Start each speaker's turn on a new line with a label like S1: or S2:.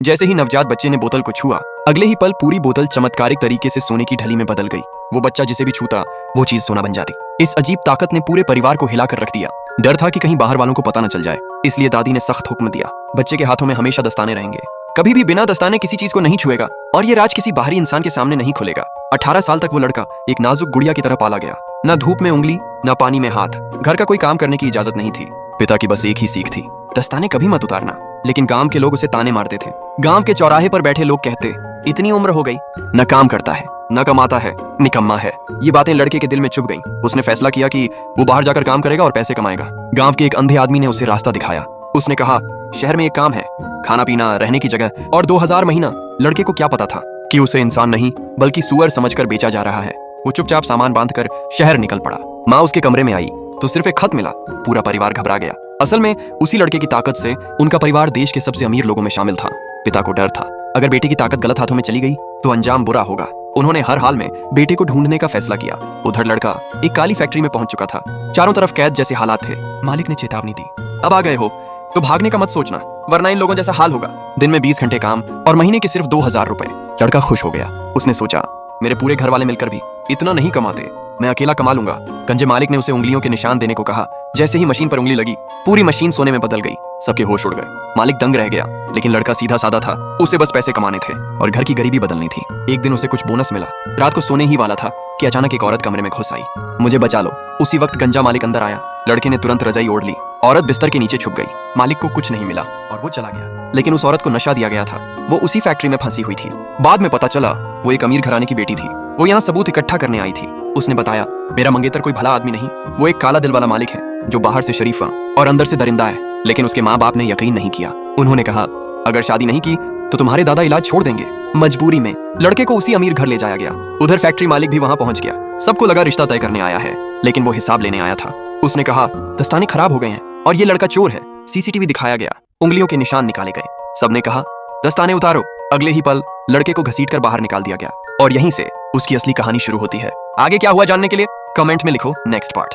S1: जैसे ही नवजात बच्चे ने बोतल को छुआ, अगले ही पल पूरी बोतल चमत्कारिक तरीके से सोने की ढली में बदल गई। वो बच्चा जिसे भी छूता वो चीज सोना बन जाती। इस अजीब ताकत ने पूरे परिवार को हिलाकर रख दिया। डर था कि कहीं बाहर वालों को पता न चल जाए, इसलिए दादी ने सख्त हुक्म दिया, बच्चे के हाथों में हमेशा दस्ताने रहेंगे, कभी भी बिना दस्ताने किसी चीज को नहीं छुएगा और ये राज किसी बाहरी इंसान के सामने नहीं खुलेगा। 18 साल तक वो लड़का एक नाजुक गुड़िया की तरह पाला गया। न धूप में उंगली, न पानी में हाथ, घर का कोई काम करने की इजाजत नहीं थी। पिता की बस एक ही सीख थी, दस्ताने कभी मत उतारना। लेकिन गांव के लोग उसे ताने मारते थे। गांव के चौराहे पर बैठे लोग कहते, इतनी उम्र हो गई, न काम करता है, न कमाता है, निकम्मा है। ये बातें लड़के के दिल में चुभ गईं। उसने फैसला किया कि वो बाहर जाकर काम करेगा और पैसे कमाएगा। गांव के एक अंधे आदमी ने उसे रास्ता दिखाया। उसने कहा, शहर में एक काम है, खाना पीना, रहने की जगह और 2000 महीना। लड़के को क्या पता था कि उसे इंसान नहीं बल्कि सुअर समझकर बेचा जा रहा है। वो चुपचाप सामान बांधकर शहर निकल पड़ा। माँ उसके कमरे में आई तो सिर्फ एक खत मिला। पूरा परिवार घबरा गया। असल में उसी लड़के की ताकत से उनका परिवार देश के सबसे अमीर लोगों में शामिल था। पिता को डर था, अगर बेटे की ताकत गलत हाथों में चली गई तो अंजाम बुरा होगा। उन्होंने हर हाल में बेटे को ढूंढने का फैसला किया। उधर लड़का एक काली फैक्ट्री में पहुंच चुका था। चारों तरफ कैद जैसे हालात थे। मालिक ने चेतावनी दी, अब आ गए हो तो भागने का मत सोचना, वरना इन लोगों जैसा हाल होगा। दिन में 20 घंटे काम और महीने के सिर्फ 2000 रुपए। लड़का खुश हो गया। उसने सोचा, मेरे पूरे घर वाले मिलकर भी इतना नहीं कमाते, मैं अकेला कमा लूंगा। गंजे मालिक ने उसे उंगलियों के निशान देने को कहा। जैसे ही मशीन पर उंगली लगी, पूरी मशीन सोने में बदल गई। सबके होश उड़ गए। मालिक दंग रह गया, लेकिन लड़का सीधा साधा था। उसे बस पैसे कमाने थे और घर की गरीबी बदलनी थी। एक दिन उसे कुछ बोनस मिला। रात को सोने ही वाला था कि अचानक एक औरत कमरे में घुस आई। मुझे बचा लो। उसी वक्त गंजा मालिक अंदर आया। लड़के ने तुरंत रजाई ओढ़ ली। औरत बिस्तर के नीचे छुप गई। मालिक को कुछ नहीं मिला और वो चला गया। लेकिन उस औरत को नशा दिया गया था। वो उसी फैक्ट्री में फंसी हुई थी। बाद में पता चला वो एक अमीर घराने की बेटी थी। वो यहाँ सबूत इकट्ठा करने आई थी। उसने बताया, मेरा मंगेतर कोई भला आदमी नहीं, वो एक काला दिल वाला मालिक है जो बाहर से शरीफा और अंदर से दरिंदा है। लेकिन उसके माँ बाप ने यकीन नहीं किया। उन्होंने कहा, अगर शादी नहीं की तो तुम्हारे दादा इलाज छोड़ देंगे। मजबूरी में लड़के को उसी अमीर घर ले जाया गया। उधर फैक्ट्री मालिक भी वहां पहुंच गया। सबको लगा रिश्ता तय करने आया है, लेकिन वो हिसाब लेने आया था। उसने कहा, दस्ताने खराब हो गए हैं और ये लड़का चोर है। सीसीटीवी दिखाया गया, उंगलियों के निशान निकाले गए। सबने कहा, दस्ताने उतारो। अगले ही पल लड़के को घसीटकर बाहर निकाल दिया गया और यहीं से उसकी असली कहानी शुरू होती है। आगे क्या हुआ जानने के लिए कमेंट में लिखो नेक्स्ट पार्ट।